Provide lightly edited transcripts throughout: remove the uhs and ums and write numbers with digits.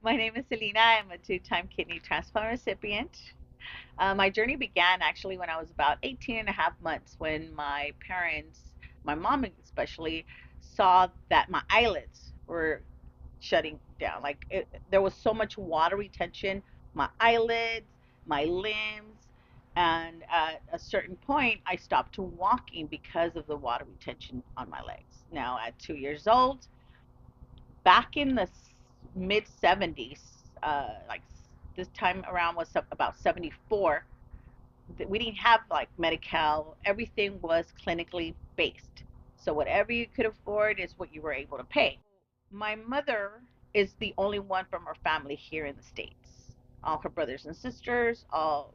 My name is Celina. I'm a two-time kidney transplant recipient. My journey began actually when I was about 18 and a half months when my parents, my mom especially, saw that my eyelids were shutting down. There was so much water retention, my eyelids, my limbs, and at a certain point, I stopped walking because of the water retention on my legs. Now, at 2 years old, back in the mid 70s, like this time around was about 74. We didn't have like Medi-Cal. Everything was clinically based. So whatever you could afford is what you were able to pay. My mother is the only one from her family here in the States. All her brothers and sisters all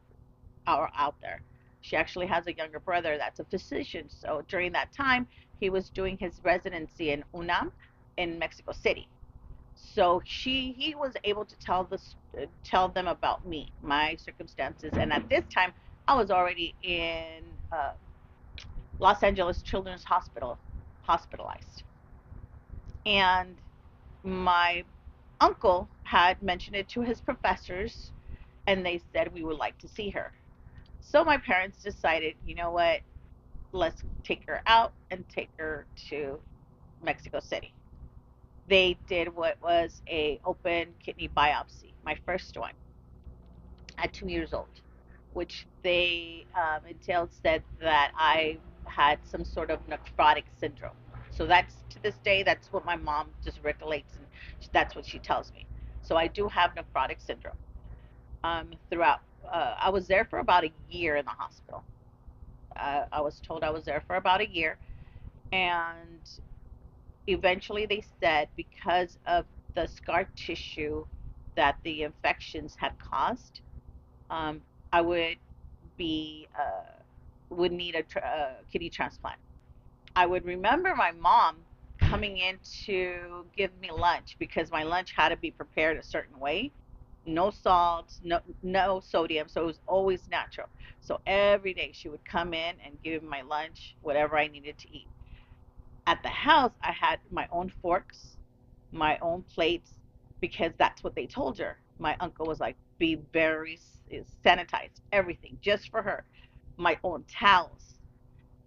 are out there. She actually has a younger brother that's a physician. So during that time, he was doing his residency in UNAM in Mexico City. So he was able to tell them about me, my circumstances, and at this time I was already in Los Angeles Children's Hospital, hospitalized, and my uncle had mentioned it to his professors, and they said we would like to see her. So my parents decided, you know what, let's take her out and take her to Mexico City. They did what was a open kidney biopsy, my first one at 2 years old, which they entailed said that I had some sort of nephrotic syndrome. So that's to this day, that's what my mom just recollects, and that's what she tells me. So I do have nephrotic syndrome. Throughout, I was there for about a year in the hospital. I was told I was there for about a year, and eventually they said because of the scar tissue that the infections had caused, um, I be would need a kidney transplant. I would remember my mom coming in to give me lunch because my lunch had to be prepared a certain way. No salt, no sodium, so it was always natural. So every day she would come in and give me my lunch, whatever I needed to eat. At the house, I had my own forks, my own plates, because that's what they told her. My uncle was like, be very sanitized, everything just for her. My own towels.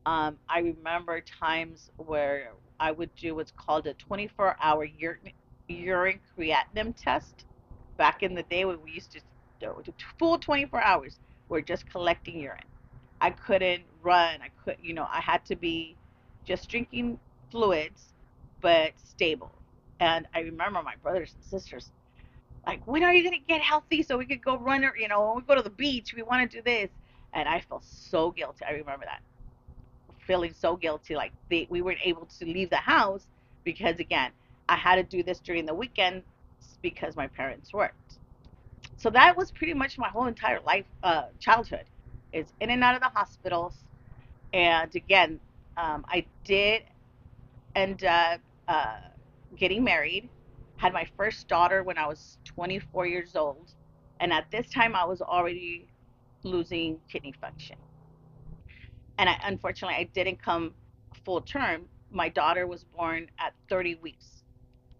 I remember times where I would do what's called a 24-hour urine creatinine test. Back in the day when we used to do full 24 hours, we're just collecting urine. I couldn't run. I had to be just drinking fluids, but stable. And I remember my brothers and sisters like, when are you gonna get healthy so we could go run? Or when we go to the beach, we want to do this. And I felt so guilty. I remember that feeling so guilty, like we weren't able to leave the house because again, I had to do this during the weekend because my parents worked. So that was pretty much my whole entire life, childhood, is in and out of the hospitals. And again, I did end up getting married, had my first daughter when I was 24 years old, and at this time I was already losing kidney function. And unfortunately, I didn't come full term. My daughter was born at 30 weeks,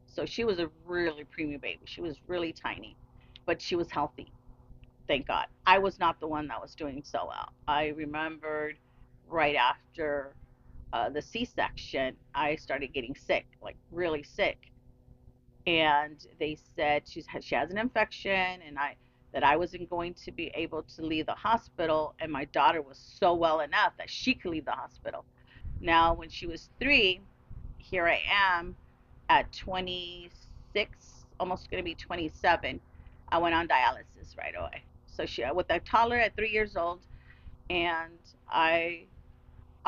so she was a really preemie baby. She was really tiny, but she was healthy. Thank God. I was not the one that was doing so well. I remembered right after the C-section, I started getting sick, like really sick, and they said she has an infection, and I wasn't going to be able to leave the hospital, and my daughter was so well enough that she could leave the hospital. Now, when she was 3, here I am at 26, almost going to be 27. I went on dialysis right away. So she with a toddler at 3 years old, and I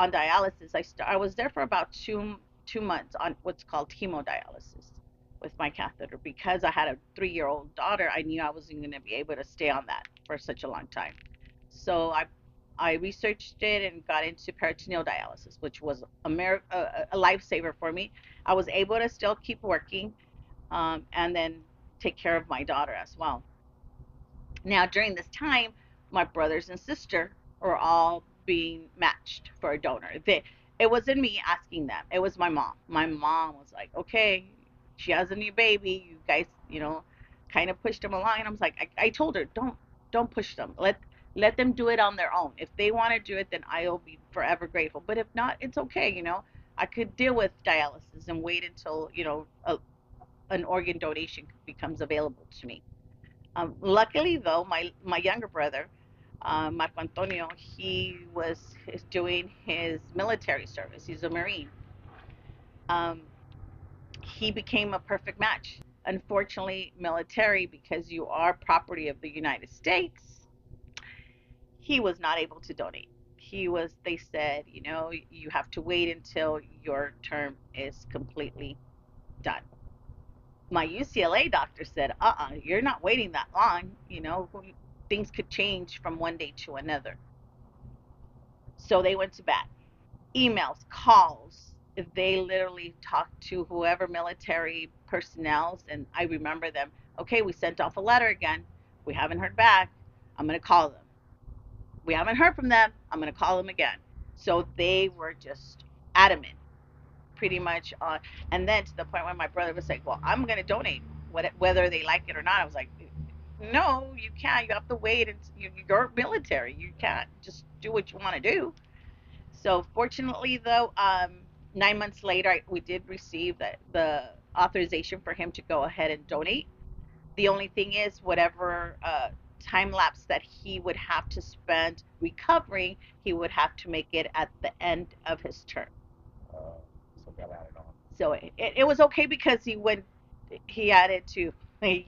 on dialysis. I was there for about two months on what's called hemodialysis with my catheter because I had a 3-year-old daughter. I knew I wasn't going to be able to stay on that for such a long time. So I researched it and got into peritoneal dialysis, which was a lifesaver for me. I was able to still keep working, and then take care of my daughter as well. Now, during this time, my brothers and sister were all being matched for a donor. It wasn't me asking them. It was my mom. My mom was like, "Okay, she has a new baby. You guys, kind of pushed them along, and I was like, I told her, don't push them. Let them do it on their own. If they want to do it, then I'll be forever grateful. But if not, it's okay. I could deal with dialysis and wait until an organ donation becomes available to me. Luckily, though, my younger brother, Marco Antonio, he was doing his military service. He's a Marine. Um, he became a perfect match. Unfortunately, military, because you are property of the United States, he was not able to donate. They said, you have to wait until your term is completely done. My UCLA doctor said, you're not waiting that long. Things could change from one day to another. So they went to bat. Emails, calls. They literally talked to whoever military personnel, and I remember them. Okay, we sent off a letter again. We haven't heard back. I'm going to call them. We haven't heard from them. I'm going to call them again. So they were just adamant, pretty much on. And then to the point where my brother was like, "Well, I'm going to donate, whether they like it or not." I was like, "No, you can't. You have to wait. You're military. You can't just do what you want to do." So fortunately, though, 9 months later, we did receive the authorization for him to go ahead and donate. The only thing is, whatever time lapse that he would have to spend recovering, he would have to make it at the end of his term. So got added on. So it was okay because he added to he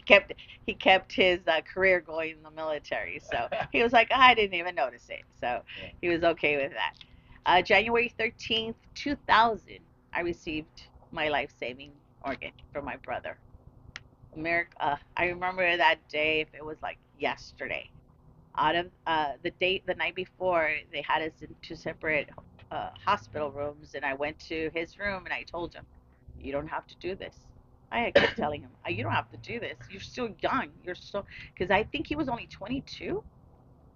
kept his career going in the military. So he was like, I didn't even notice it. So he was okay with that. January 13th, 2000, I received my life saving organ from my brother. America, I remember that day if it was like yesterday. Out of the date, the night before, they had us in two separate hospital rooms, and I went to his room and I told him, "You don't have to do this." I kept telling him, "You don't have to do this. You're still young. You're so," because I think he was only 22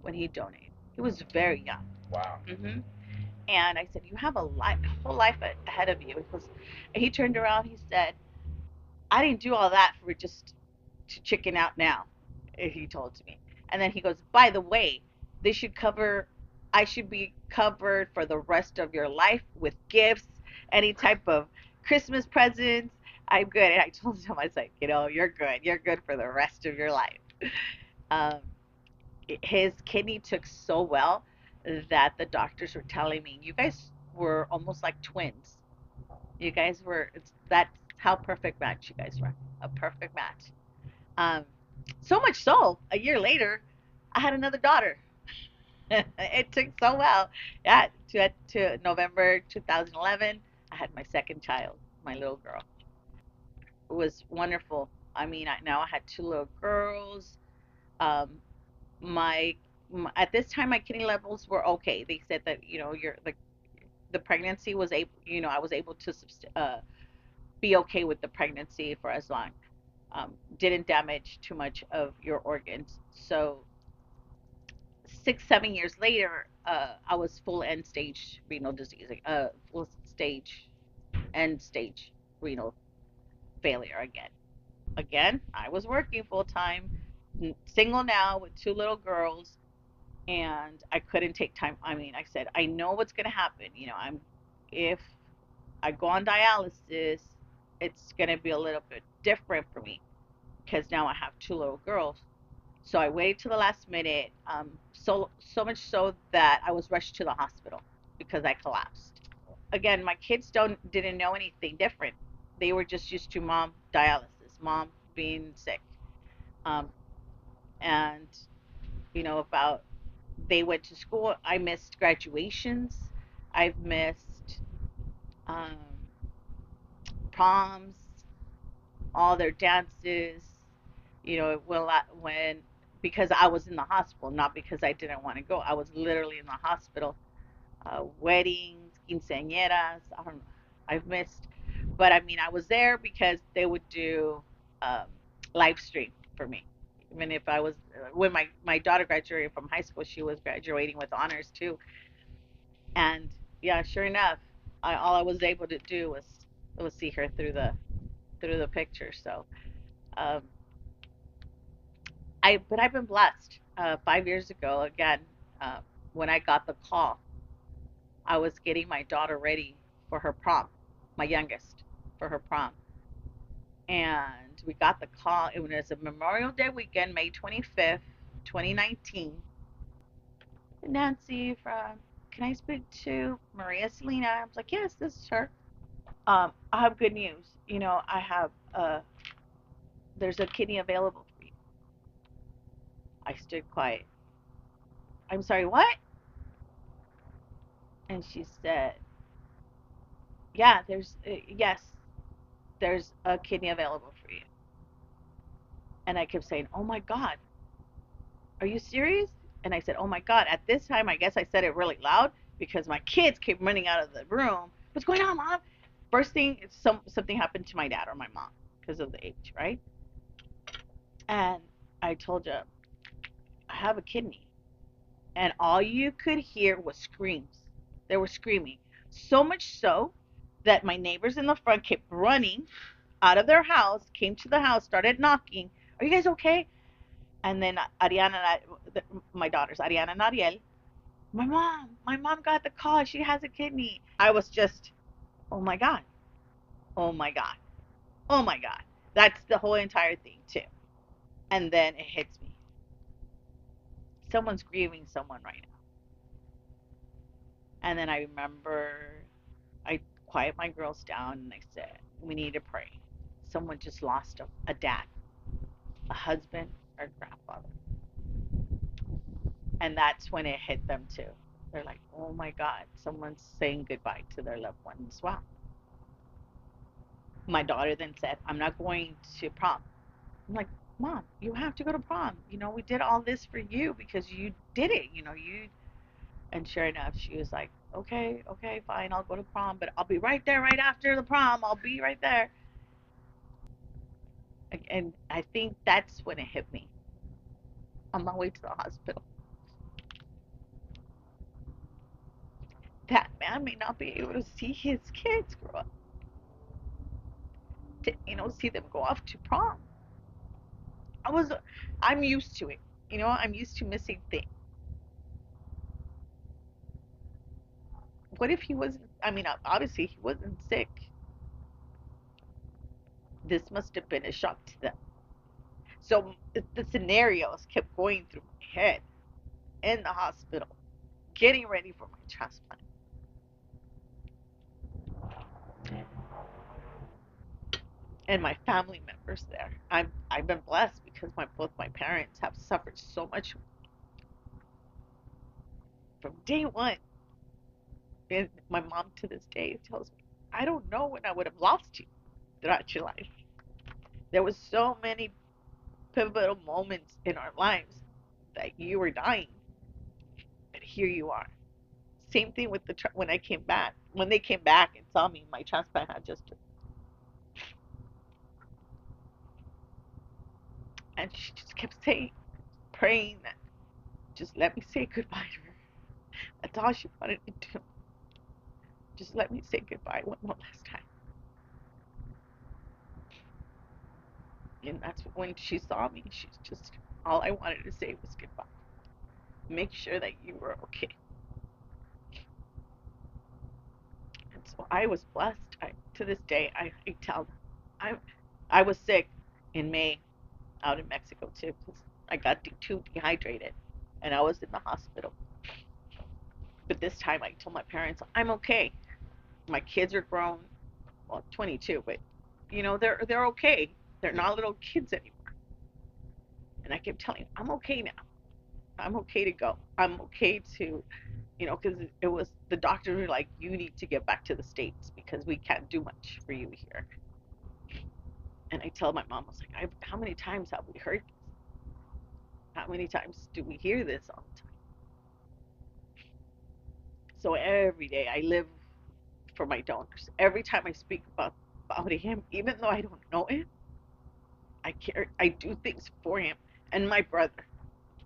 when he donated. He was very young. Wow. And I said, "You have whole life ahead of you." He turned around. He said, "I didn't do all that for just to chicken out now," he told me. And then he goes, "By the way, they should cover, I should be covered for the rest of your life with gifts, any type of Christmas presents. I'm good." And I told him, I was like, "You're good. You're good for the rest of your life." Um, his kidney took so well that the doctors were telling me, "You guys were almost like twins. You guys were, that's how perfect match you guys were. A perfect match." Um, so much so, a year later, I had another daughter. It took so well. Yeah, to November 2011, I had my second child, my little girl. It was wonderful. I mean, now I had two little girls. Um, my, at this time, my kidney levels were okay. They said that the pregnancy was able, I was able to be okay with the pregnancy for as long. Didn't damage too much of your organs. So 6, 7 years later, I was full end stage renal disease, full stage end stage renal failure again. Again, I was working full time, single now with two little girls, and I couldn't take time. I mean, I said, I know what's gonna happen. If I go on dialysis, it's gonna be a little bit different for me because now I have two little girls. So I waited to the last minute, so much so that I was rushed to the hospital because I collapsed. Again, my kids didn't know anything different. They were just used to mom dialysis, mom being sick, um, and about they went to school. I missed graduations. I've missed um, proms, all their dances. When because I was in the hospital, not because I didn't want to go. I was literally in the hospital. Weddings, quinceañeras. I don't know. I've missed, but I mean, I was there because they would do um, live stream for me. Even if I was when my daughter graduated from high school, she was graduating with honors too. And yeah, sure enough, all I was able to do was see her through the picture. So um, but I've been blessed. 5 years ago, again, uh, when I got the call, I was getting my daughter ready for her prom, my youngest, for her prom. And we got the call. It was a Memorial Day weekend, May 25th, 2019. Nancy from, can I speak to Maria Celina? I was like, yes, this is her. I have good news. I have, there's a kidney available for you. I stood quiet. I'm sorry, what? And she said, yeah, yes, there's a kidney available for you. And I kept saying, oh my God, are you serious? And I said, oh my God. At this time, I guess I said it really loud because my kids came running out of the room. What's going on, Mom? First thing, something happened to my dad or my mom because of the age, right? And I told you, I have a kidney. And all you could hear was screams. They were screaming. So much so that my neighbors in the front kept running out of their house, came to the house, started knocking. Are you guys okay? And then Ariana, my daughters, Ariana and Ariel, my mom got the call. She has a kidney. I was just, oh my God, oh my God, oh my God. That's the whole entire thing, too. And then it hits me. Someone's grieving someone right now. And then I remember I quiet my girls down and I said, we need to pray. Someone just lost a dad, a husband, or a grandfather. And that's when it hit them too. They're like, oh my God, someone's saying goodbye to their loved one as well. My daughter then said, I'm not going to prom. I'm like, Mom, you have to go to prom. We did all this for you because you did it. You. And sure enough, she was like, okay, okay, fine, I'll go to prom, but I'll be right there right after the prom. I'll be right there. And I think that's when it hit me on my way to the hospital. That man may not be able to see his kids grow up, to, see them go off to prom. I was, I'm used to it. I'm used to missing things. What if he wasn't, I mean, obviously he wasn't sick. This must have been a shock to them. So the scenarios kept going through my head in the hospital, getting ready for my transplant. And my family members there. I've been blessed because both my parents have suffered so much from day one. And my mom to this day tells me, I don't know when I would have lost you throughout your life. There was so many pivotal moments in our lives that you were dying, and here you are. Same thing with when I came back. When they came back and saw me, my transplant had just, and she just kept saying, praying that just let me say goodbye to her. That's all she wanted to do. Just let me say goodbye one more last time. And that's when she saw me. She's just, all I wanted to say was goodbye. Make sure that you were okay. And so I was blessed. To this day, I tell them, I was sick in May out in Mexico too because I got too dehydrated and I was in the hospital. But this time I told my parents, I'm okay. My kids are grown, well, 22, but they're okay. They're not little kids anymore. And I kept telling them, I'm okay now. I'm okay to go. I'm okay to, because it was the doctors were like, you need to get back to the States because we can't do much for you here. And I tell my mom, I was like, how many times have we heard this? How many times do we hear this all the time? So every day I live for my donors. Every time I speak about him, even though I don't know him, I care. I do things for him and my brother.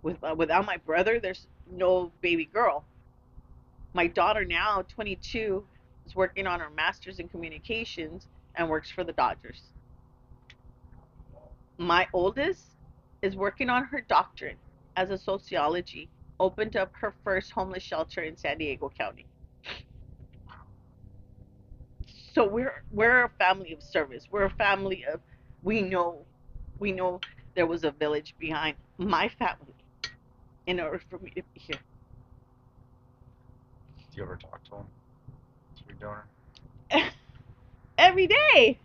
Without my brother, there's no baby girl. My daughter now, 22, is working on her master's in communications and works for the Dodgers. My oldest is working on her doctorate as a sociology, opened up her first homeless shelter in San Diego County. So we're a family of service. We're a family of we know we know there was a village behind my family in order for me to be here. Do you ever talk to him? Sweet donor? Every day.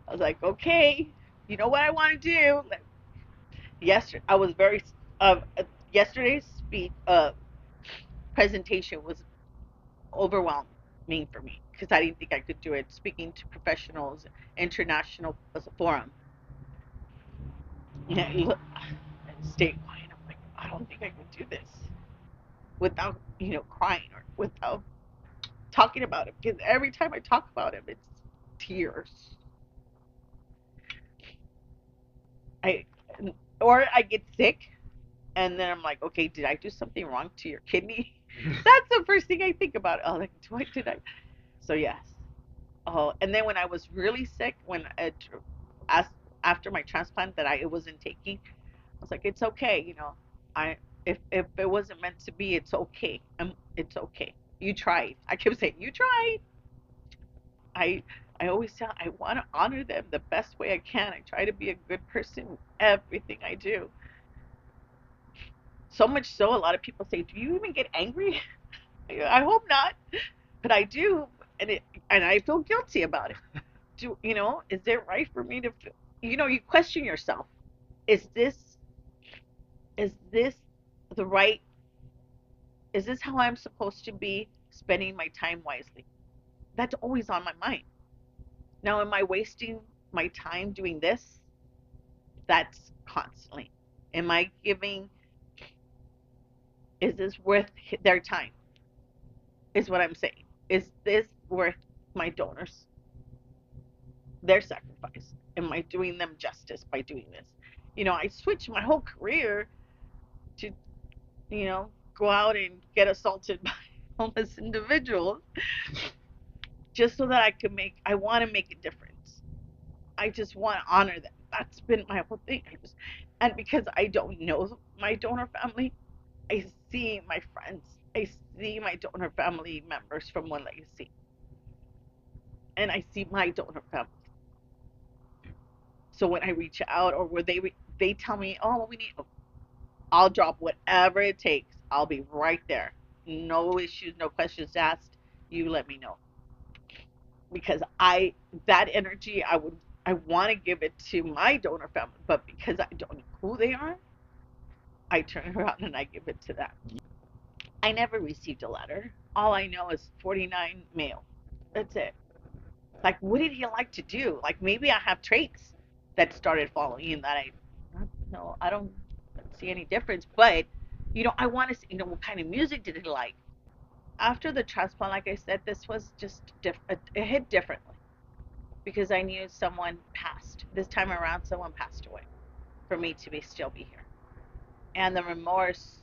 I was like, okay, you know what I want to do? Like, yesterday, I was very, yesterday's speech, presentation was overwhelming for me because I didn't think I could do it. Speaking to professionals, international forum. Yeah, look, and stay quiet. I'm like, I don't think I could do this without, crying or without talking about it. Because every time I talk about him, it's tears. I, or I get sick, and then I'm like, okay, did I do something wrong to your kidney? That's the first thing I think about. Oh, like, did I? So yes. Oh, and then when I was really sick, when as after my transplant that I it wasn't taking, I was like, it's okay, I if it wasn't meant to be, it's okay. It's okay. You tried. I kept saying, you tried. I I always tell I want to honor them the best way I can. I try to be a good person in everything I do. So much so, a lot of people say, "Do you even get angry?" I hope not, but I do, and I feel guilty about it. Is it right for me to feel? You question yourself. Is this is this the right? Is this how I'm supposed to be spending my time wisely? That's always on my mind. Now, am I wasting my time doing this? That's constantly. Am I giving? Is this worth their time? Is what I'm saying. Is this worth my donors, their sacrifice? Am I doing them justice by doing this? I switched my whole career to, go out and get assaulted by homeless individuals just so that I want to make a difference. I just want to honor them. That's been my whole thing. And because I don't know my donor family, I see my friends. I see my donor family members from One Legacy, and I see my donor family. So when I reach out or where they tell me, oh, we need, I'll drop whatever it takes. I'll be right there. No issues, no questions asked. You let me know because that energy I want to give it to my donor family, but because I don't know who they are, I turn around and I give it to them. I never received a letter. All I know is 49 mail. That's it. Like, what did he like to do? Like, maybe I have traits that started following that no, I don't see any difference. But, I want to see, what kind of music did he like? After the transplant, like I said, this was just different. It hit differently because I knew someone passed. This time around, someone passed away for me to still be here. And the remorse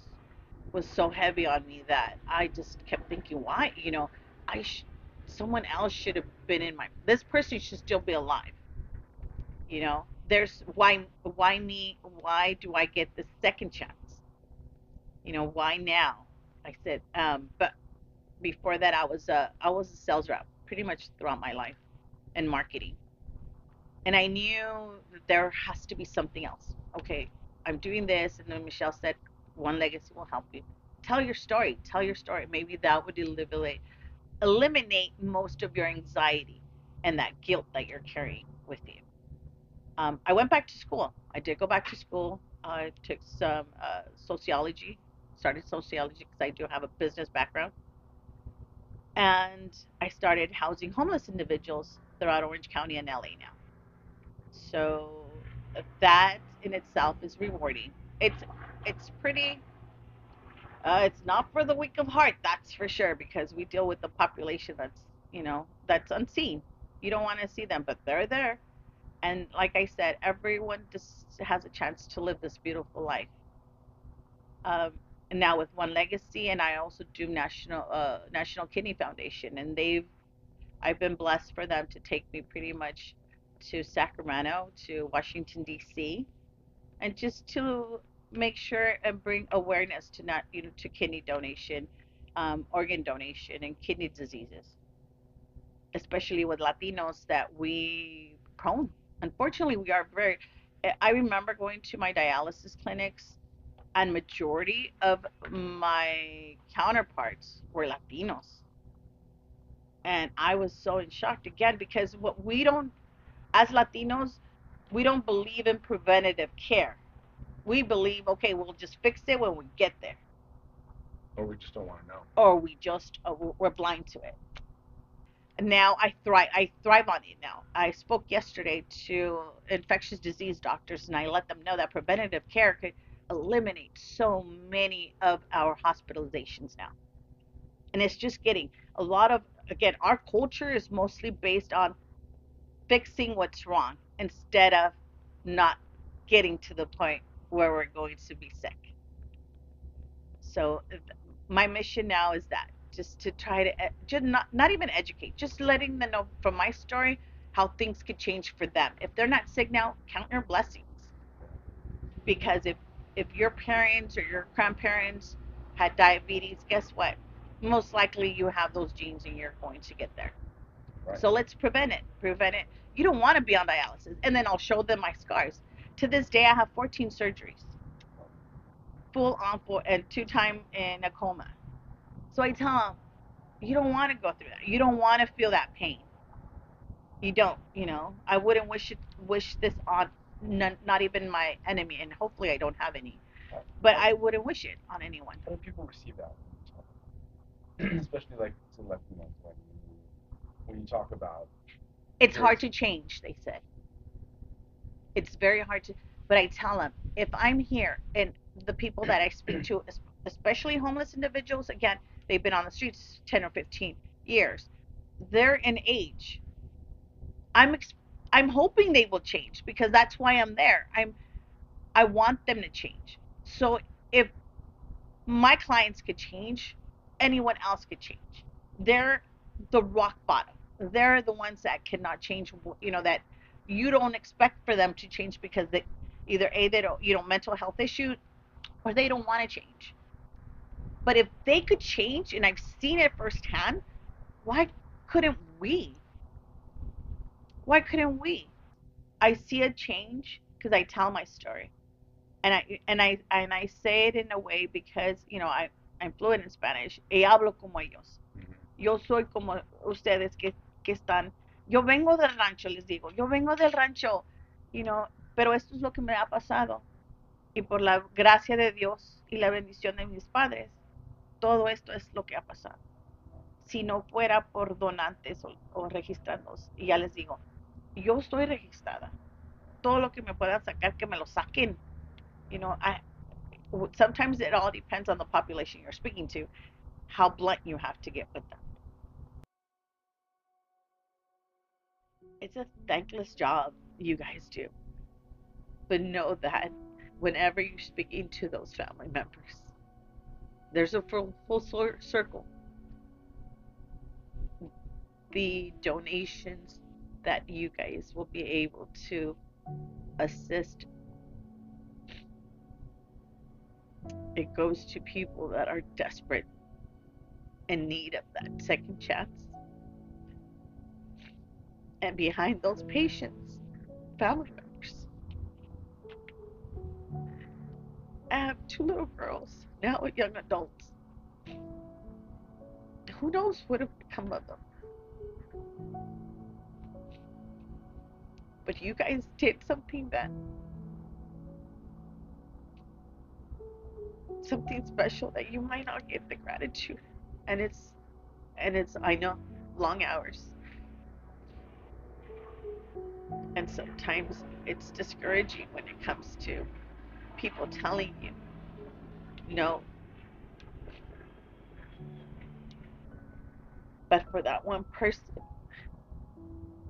was so heavy on me that I just kept thinking, why? I someone else should have been in my. This person should still be alive. There's why me? Why do I get the second chance? Why now? I said, but before that, I was a sales rep pretty much throughout my life in marketing, and I knew that there has to be something else. Okay, I'm doing this, and then Michelle said, "One Legacy will help you. Tell your story. Tell your story. Maybe that would eliminate most of your anxiety and that guilt that you're carrying with you." I went back to school. I did go back to school. I took some sociology, started sociology because I do have a business background. And I started housing homeless individuals throughout Orange County and LA now. So that in itself is rewarding. It's pretty. It's not for the weak of heart, that's for sure, because we deal with the population that's unseen. You don't want to see them, but they're there. And like I said, everyone just has a chance to live this beautiful life. Um, and now with One Legacy, and I also do National Kidney Foundation, and I've been blessed for them to take me pretty much to Sacramento, to Washington D.C., and just to make sure and bring awareness to not, to kidney donation, organ donation, and kidney diseases, especially with Latinos that we prone. Unfortunately, we are very. I remember going to my dialysis clinics, and majority of my counterparts were Latinos, and I was so in shock again because what we don't, as Latinos, we don't believe in preventative care. We believe, okay, we'll just fix it when we get there, Or we just don't want to know. or we just we're blind to it. Now I thrive on it now. I spoke yesterday to infectious disease doctors, and I let them know that preventative care could eliminate so many of our hospitalizations now. And it's just getting a lot of, again, our culture is mostly based on fixing what's wrong instead of not getting to the point where we're going to be sick. So my mission now is that, just to try to just not even educate, just letting them know from my story how things could change for them. If they're not sick now, count your blessings, because if your parents or your grandparents had diabetes, guess what? Most likely you have those genes and you're going to get there. Right. So let's prevent it. Prevent it. You don't want to be on dialysis. And then I'll show them my scars. To this day, I have 14 surgeries, full on, full, and 2 time in a coma. So I tell them, you don't want to go through that. You don't want to feel that pain. You don't. I wouldn't wish this on not even my enemy, and hopefully I don't have any. But I wouldn't wish it on anyone. How do people receive that especially like to Latinos when you talk about It's their hard to change, they say. It's very hard to. But I tell them, if I'm here and the people that I speak to, especially homeless individuals, again, they've been on the streets 10 or 15 years. They're in age. I'm I'm hoping they will change because that's why I'm there. I want them to change. So if my clients could change, anyone else could change. They're the rock bottom. They're the ones that cannot change. That you don't expect for them to change because either they don't, mental health issue, or they don't want to change. But if they could change, and I've seen it firsthand, why couldn't we? Why couldn't we? I see a change because I tell my story, and I say it in a way because I'm fluent in Spanish. Y hablo como ellos. Mm-hmm. Yo soy como ustedes que están. Yo vengo del rancho, les digo. Yo vengo del rancho, pero esto es lo que me ha pasado. Y por la gracia de Dios y la bendición de mis padres, todo esto es lo que ha pasado. Si no fuera por donantes o registrarnos, y ya les digo, yo estoy registrada. Todo lo que me puedan sacar, que me lo saquen. I sometimes it all depends on the population you're speaking to, how blunt you have to get with them. It's a thankless job you guys do, but know that whenever you're speaking to those family members, there's a full circle. The donations that you guys will be able to assist, it goes to people that are desperate, in need of that second chance. And behind those patients, family members. I have two little girls, now young adults. Who knows what would have become of them? But you guys did something special that you might not get the gratitude. And it's I know, long hours. And sometimes it's discouraging when it comes to people telling you no. But for that one person,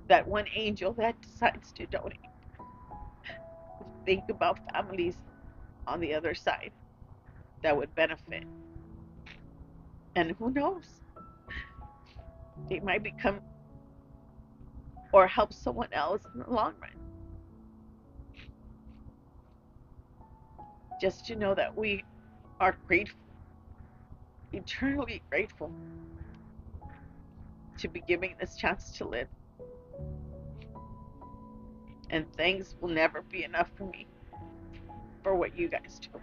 that one angel that decides to donate, think about families on the other side that would benefit. And who knows? They might become or help someone else in the long run. just to know that we are grateful, eternally grateful to be given this chance to live. And thanks will never be enough for me for what you guys do.